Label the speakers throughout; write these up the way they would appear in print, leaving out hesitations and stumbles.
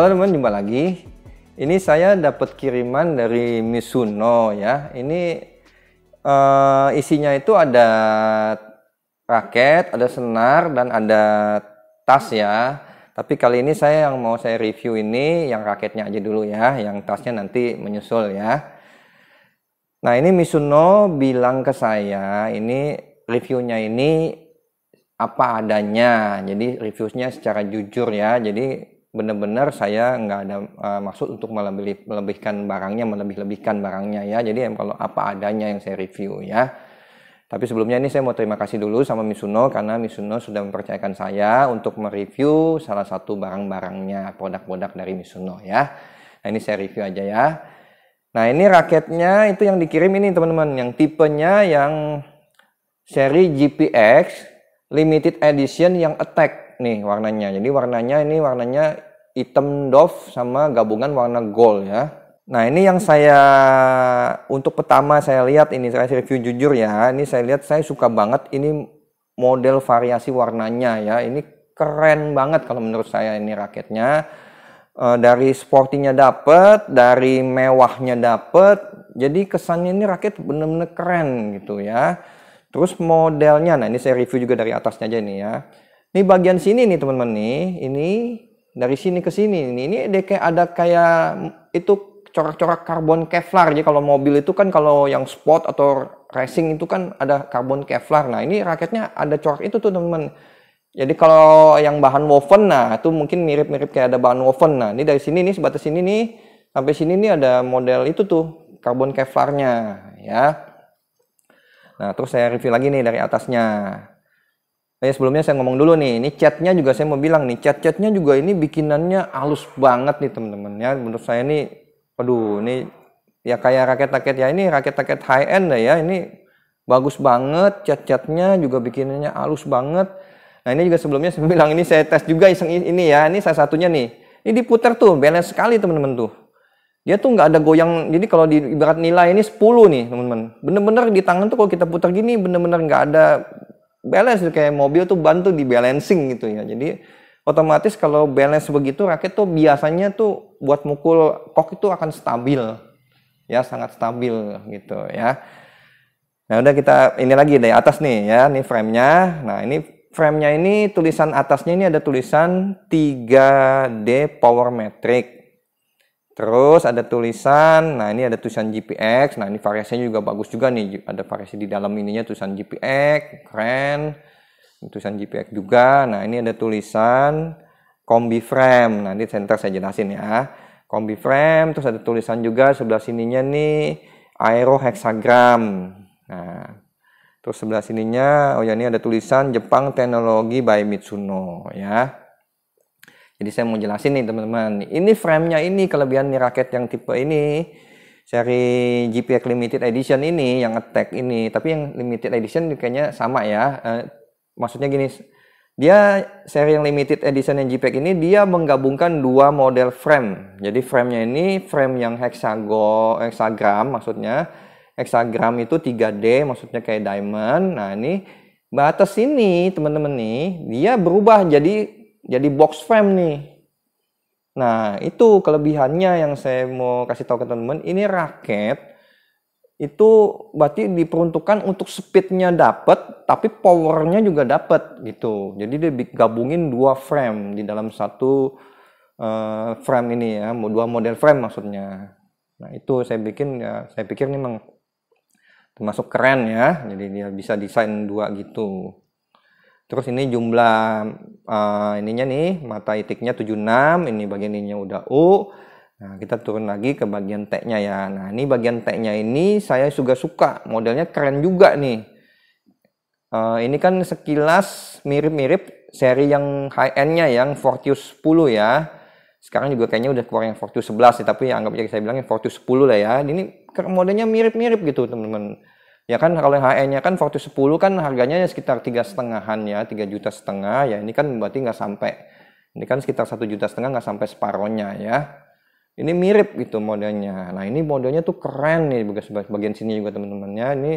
Speaker 1: Halo teman, jumpa lagi. Ini saya dapat kiriman dari Mizuno ya. Ini isinya itu ada raket, ada senar, dan ada tas ya. Tapi kali ini yang mau saya review ini yang raketnya aja dulu ya, yang tasnya nanti menyusul ya. Nah, ini Mizuno bilang ke saya, ini reviewnya ini apa adanya. Jadi reviewnya secara jujur ya. Jadi benar-benar saya nggak ada maksud untuk melebihkan barangnya ya. Jadi kalau apa adanya yang saya review ya. Tapi sebelumnya ini saya mau terima kasih dulu sama Mizuno karena Mizuno sudah mempercayakan saya untuk mereview salah satu barang-barangnya, produk-produk dari Mizuno ya. Nah, ini saya review aja ya. Nah, ini raketnya itu yang dikirim ini teman-teman, yang tipenya yang seri GPX limited edition yang attack nih warnanya. Jadi warnanya hitam doff sama gabungan warna gold ya. Nah, ini yang untuk pertama saya lihat ini, saya review jujur ya. Ini saya lihat, saya suka banget ini model variasi warnanya ya. Ini keren banget kalau menurut saya ini raketnya. Dari sportinya dapet, dari mewahnya dapet. Jadi kesannya ini raket bener-bener keren gitu ya. Terus modelnya, nah ini saya review juga dari atasnya aja nih ya. Ini bagian sini nih teman-teman nih, ini dari sini ke sini ini ada kayak itu corak-corak karbon Kevlar. Jadi kalau mobil itu kan, kalau yang sport atau racing itu kan ada karbon Kevlar. Nah, ini raketnya ada corak itu tuh teman-teman. Jadi kalau yang bahan woven, nah itu mungkin mirip-mirip kayak ada bahan woven. Nah, ini dari sini nih, sebatas sini nih sampai sini nih ada model itu tuh karbon Kevlarnya ya. Nah, terus saya review lagi nih dari atasnya. Sebelumnya saya ngomong dulu nih, ini catnya juga saya mau bilang nih, catnya juga ini bikinannya halus banget nih teman-teman ya. Menurut saya nih, aduh, ini ya kayak raket-raket ya, ini raket-raket high end ya. Ini bagus banget, catnya juga bikinannya halus banget. Nah, ini juga sebelumnya saya bilang, ini saya tes juga iseng ini ya, ini salah satunya nih. Ini diputar tuh, balance sekali teman-teman tuh. Dia tuh nggak ada goyang, jadi kalau di ibarat nilai ini 10 nih teman-teman. Bener-bener di tangan tuh kalau kita putar gini, bener-bener nggak ada balance, kayak mobil tuh bantu di balancing gitu ya. Jadi otomatis kalau balance begitu, raket tuh biasanya tuh buat mukul kok itu akan stabil. Ya, sangat stabil gitu ya. Nah, udah kita ini lagi dari atas nih ya, ini frame-nya. Nah, ini frame-nya ini tulisan atasnya ini ada tulisan 3D Power Metric. Terus ada tulisan, nah ini ada tulisan GPX. Nah, ini variasinya juga bagus juga nih. Ada variasi di dalam ininya tulisan GPX, keren. Tulisan GPX juga. Nah, ini ada tulisan kombi frame. Nah, ini center saya jelasin ya. Kombi frame, terus ada tulisan juga sebelah sininya nih Aero Hexagram. Nah, terus sebelah sininya, oh ya, ini ada tulisan Jepang Teknologi by Mizuno ya. Jadi saya mau jelasin nih teman-teman. Ini frame-nya ini, kelebihan nih raket yang tipe ini, seri GPX Limited Edition ini, yang attack ini. Tapi yang Limited Edition kayaknya sama ya. Maksudnya gini, dia seri yang Limited Edition yang GPX ini, dia menggabungkan dua model frame. Jadi frame-nya ini frame yang hexagram maksudnya. Hexagram itu 3D, maksudnya kayak diamond. Nah, ini batas ini teman-teman nih, dia berubah jadi box frame nih. Nah, itu kelebihannya yang saya mau kasih tahu ke teman-teman. Ini raket itu berarti diperuntukkan untuk speednya dapat, tapi powernya juga dapat gitu. Jadi dia gabungin dua frame di dalam satu frame ini ya, dua model frame maksudnya. Nah, itu saya pikir ini memang termasuk keren ya. Jadi dia bisa desain dua gitu. Terus ini jumlah ininya nih, mata itiknya 76, ini bagian ininya udah U. Nah, kita turun lagi ke bagian T-nya ya. Nah, ini bagian T-nya ini saya juga suka, modelnya keren juga nih. Ini kan sekilas mirip-mirip seri yang high end-nya yang Fortius 10 ya. Sekarang juga kayaknya udah keluar yang Fortius 11 ya, tapi anggap aja saya bilangnya Fortius 10 lah ya. Ini modelnya mirip-mirip gitu teman-teman. Ya kan, kalau HE-nya kan Fortius 10 kan harganya sekitar 3,5-an ya, 3,5 juta ya. Ini kan berarti nggak sampai, ini kan sekitar 1,5 juta, nggak sampai separohnya ya. Ini mirip gitu modelnya. Nah, ini modelnya tuh keren nih, bagian sini juga teman-temannya. Ini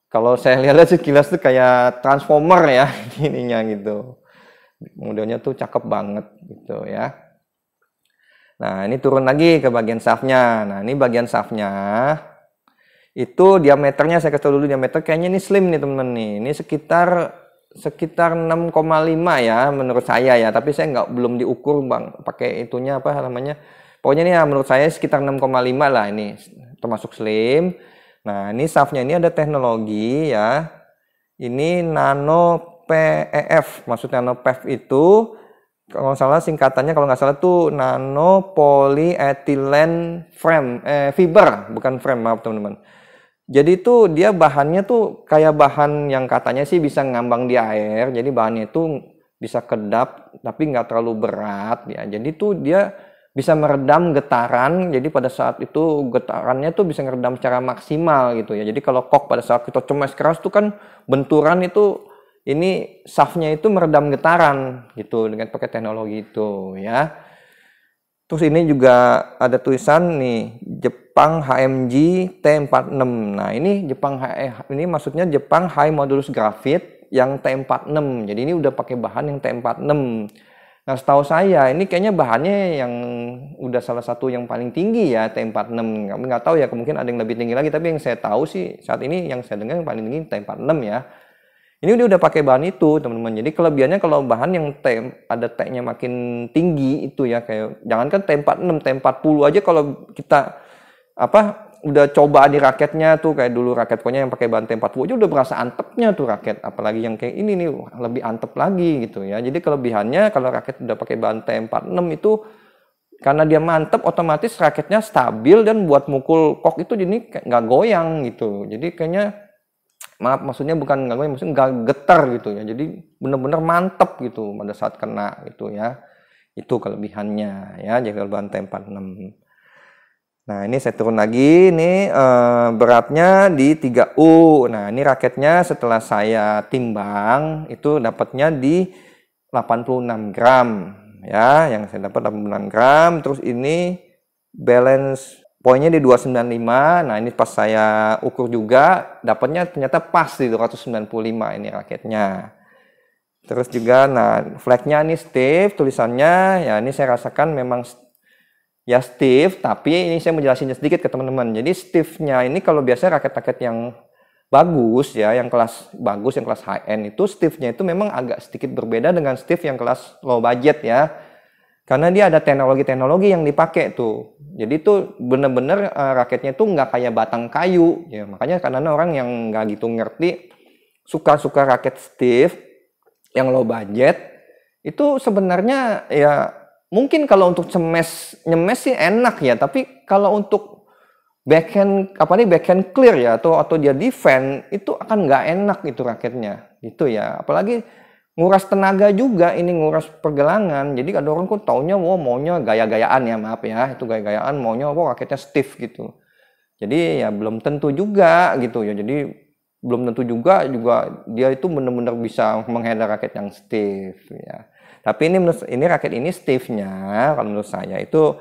Speaker 1: kalau saya lihat sekilas tuh kayak transformer ya ininya gitu. Modelnya tuh cakep banget gitu ya. Nah, ini turun lagi ke bagian shaftnya. Nah, ini bagian shaftnya. Itu diameternya, saya kasih tahu dulu diameter. Kayaknya ini slim nih teman-teman nih. Ini sekitar 6,5 ya menurut saya ya. Tapi saya belum diukur bang, pakai itunya apa namanya. Pokoknya ini ya menurut saya sekitar 6,5 lah ini. Termasuk slim. Nah, ini shaftnya ini ada teknologi ya. Ini nano PEF. Maksudnya nano PEF itu kalau nggak salah singkatannya, kalau nggak salah tuh nano polyethylene fiber, bukan frame, maaf teman-teman. Jadi itu dia bahannya tuh kayak bahan yang katanya sih bisa ngambang di air. Jadi bahannya itu bisa kedap tapi nggak terlalu berat ya. Jadi tuh dia bisa meredam getaran. Jadi pada saat itu getarannya tuh bisa meredam secara maksimal gitu ya. Jadi kalau kok pada saat kita cemes keras tuh kan benturan itu, ini shaftnya itu meredam getaran gitu dengan pakai teknologi itu ya. Terus ini juga ada tulisan nih Jepang HMG T46. Nah, ini ini maksudnya Jepang High Modulus Graphite yang T46. Jadi ini udah pakai bahan yang T46. Nah, setahu saya ini kayaknya bahannya yang udah salah satu yang paling tinggi ya, T46. Nggak tahu ya, mungkin ada yang lebih tinggi lagi, tapi yang saya tahu sih saat ini yang saya dengar yang paling tinggi T46 ya. Ini udah pakai bahan itu, teman-teman. Jadi kelebihannya kalau bahan yang ada T-nya makin tinggi itu ya, kayak jangankan T46, T40 aja kalau kita udah coba di raketnya tuh, kayak dulu raket pokoknya yang pakai bahan T40 aja udah berasa antepnya tuh raket, apalagi yang kayak ini nih lebih antep lagi gitu ya. Jadi kelebihannya kalau raket udah pakai bahan T46 itu karena dia mantep, otomatis raketnya stabil dan buat mukul kok itu jadi nggak goyang gitu. Jadi kayaknya maksudnya bukan nggak goyang, maksudnya nggak getar gitu ya. Jadi bener-bener mantep gitu pada saat kena gitu ya. Itu kelebihannya ya, jadi bahan T46. Nah, ini saya turun lagi, ini beratnya di 3U. Nah, ini raketnya setelah saya timbang itu dapatnya di 86 gram ya, yang saya dapat 86 gram. Terus ini balance poinnya di 295. Nah, ini pas saya ukur juga dapatnya ternyata pas di 295 ini raketnya. Terus juga nah flagnya ini stiff, tulisannya ya ini saya rasakan memang ya stiff, tapi ini saya menjelasinnya sedikit ke teman-teman. Jadi stiffnya ini kalau biasanya raket-raket yang bagus ya, yang kelas bagus, yang kelas high end itu stiffnya itu memang agak sedikit berbeda dengan stiff yang kelas low budget ya. Karena dia ada teknologi-teknologi yang dipakai tuh. Jadi itu bener-bener raketnya tuh nggak kayak batang kayu. Ya, makanya karena orang yang nggak gitu ngerti, suka-suka raket stiff, yang low budget, itu sebenarnya ya mungkin kalau untuk nyemes sih enak ya. Tapi kalau untuk backhand, backhand clear ya, atau dia defend, itu akan nggak enak itu raketnya. Gitu ya. Apalagi nguras tenaga juga, ini nguras pergelangan. Jadi ada orang kok taunya maunya gaya-gayaan ya, maaf ya, itu gaya-gayaan maunya raketnya stiff gitu. Jadi ya belum tentu juga gitu ya. Jadi belum tentu juga dia itu benar-benar bisa menghandle raket yang stiff ya. Tapi ini raket ini stiffnya kalau menurut saya itu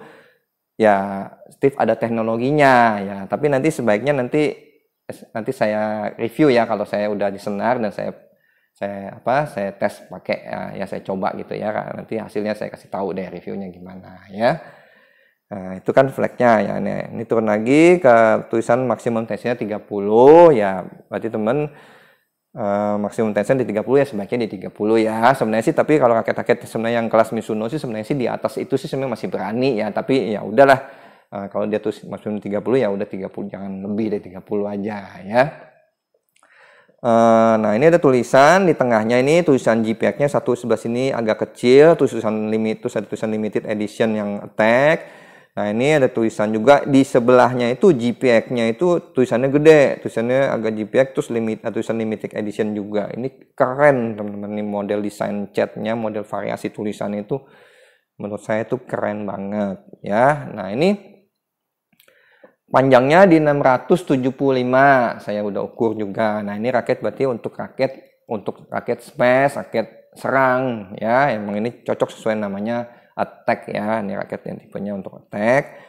Speaker 1: ya stiff ada teknologinya ya. Tapi nanti sebaiknya nanti saya review ya kalau saya udah disenar dan saya tes pakai ya saya coba gitu ya, nanti hasilnya saya kasih tahu deh reviewnya gimana ya. Nah, itu kan flagnya ya. Ini turun lagi ke tulisan maksimum tensionnya 30 ya, berarti teman maksimum tension di 30 ya, sebaiknya di 30 ya sebenarnya sih. Tapi kalau raket-raket sebenarnya yang kelas Mizuno sih sebenarnya sih di atas itu sih sebenarnya masih berani ya, tapi ya udahlah, kalau dia tuh maksimum 30 ya udah 30, jangan lebih dari 30 aja ya. Nah, ini ada tulisan di tengahnya, ini tulisan GPX-nya satu sebelah sini agak kecil, terus ada tulisan limited edition yang attack. Nah, ini ada tulisan juga di sebelahnya itu GPX-nya itu tulisannya gede, tulisannya agak GPX, terus tulisan limited edition juga. Ini keren teman-teman, ini model desain catnya, model variasi tulisannya itu menurut saya itu keren banget ya. Nah, ini panjangnya di 675, saya udah ukur juga. Nah, ini raket berarti untuk raket smash, raket serang ya. Emang ini cocok sesuai namanya attack ya. Ini raket yang tipenya untuk attack.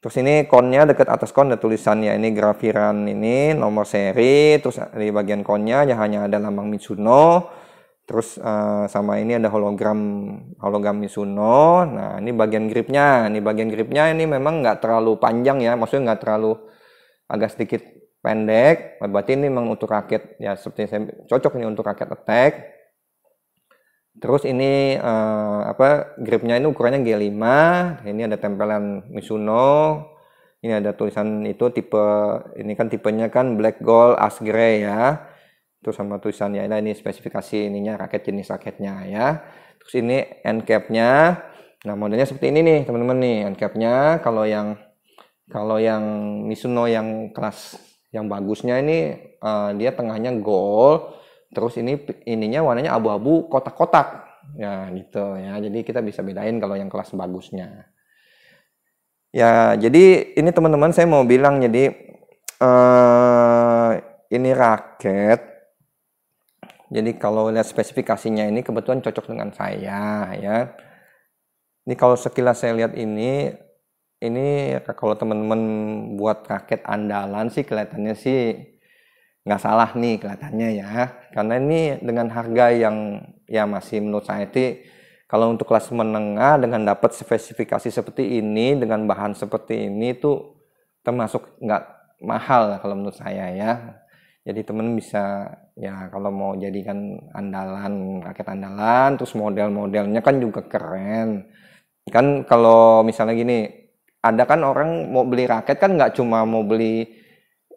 Speaker 1: Terus ini konnya dekat atas kon ada tulisannya, ini Grafiran ini nomor seri. Terus di bagian konnya hanya ada lambang Mizuno. Terus sama ini ada hologram Mizuno. Nah, ini bagian gripnya. Ini memang nggak terlalu panjang ya, maksudnya nggak terlalu, agak sedikit pendek. Berarti ini memang untuk raket ya, seperti saya cocok nih untuk raket attack. Terus ini gripnya ini ukurannya G5. Ini ada tempelan Mizuno. Ini ada tulisan itu ini kan tipenya kan black gold as gray ya. Terus sama tulisannya ini spesifikasi ininya, jenis raketnya ya. Terus ini end cap-nya. Nah, modelnya seperti ini nih teman-teman nih end cap-nya. Kalau yang Mizuno yang kelas yang bagusnya ini dia tengahnya gold. Terus ininya warnanya abu-abu kotak-kotak. Ya gitu ya. Jadi kita bisa bedain kalau yang kelas bagusnya. Ya, jadi ini teman-teman saya mau bilang, jadi ini raket. Jadi kalau lihat spesifikasinya ini kebetulan cocok dengan saya ya. Ini kalau sekilas saya lihat ini kalau teman-teman buat raket andalan sih kelihatannya sih nggak salah nih kelihatannya ya. Karena ini dengan harga yang ya masih menurut saya itu kalau untuk kelas menengah dengan dapat spesifikasi seperti ini dengan bahan seperti ini tuh termasuk nggak mahal kalau menurut saya ya. Jadi teman bisa ya kalau mau jadikan raket andalan, terus model-modelnya kan juga keren. Kan kalau misalnya gini, ada kan orang mau beli raket kan nggak cuma mau beli,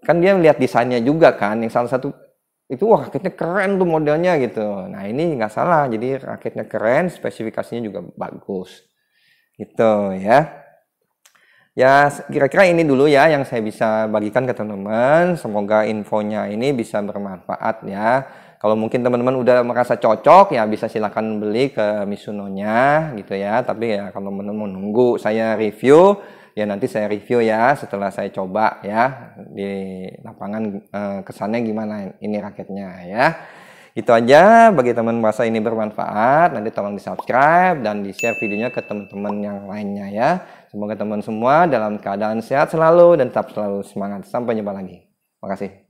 Speaker 1: kan dia lihat desainnya juga kan. Yang salah satu itu wah raketnya keren tuh modelnya gitu. Nah ini nggak salah, jadi raketnya keren, spesifikasinya juga bagus. Gitu ya. Ya, kira-kira ini dulu ya yang saya bisa bagikan ke teman-teman. Semoga infonya ini bisa bermanfaat ya. Kalau mungkin teman-teman udah merasa cocok ya bisa silakan beli ke Mizuno-nya gitu ya. Tapi ya kalau teman-teman mau nunggu saya review, ya nanti saya review ya setelah saya coba ya di lapangan kesannya gimana ini raketnya ya. Itu aja, bagi teman merasa ini bermanfaat, nanti tolong di-subscribe dan di-share videonya ke teman-teman yang lainnya ya. Semoga teman semua dalam keadaan sehat selalu dan tetap selalu semangat. Sampai jumpa lagi. Terima kasih.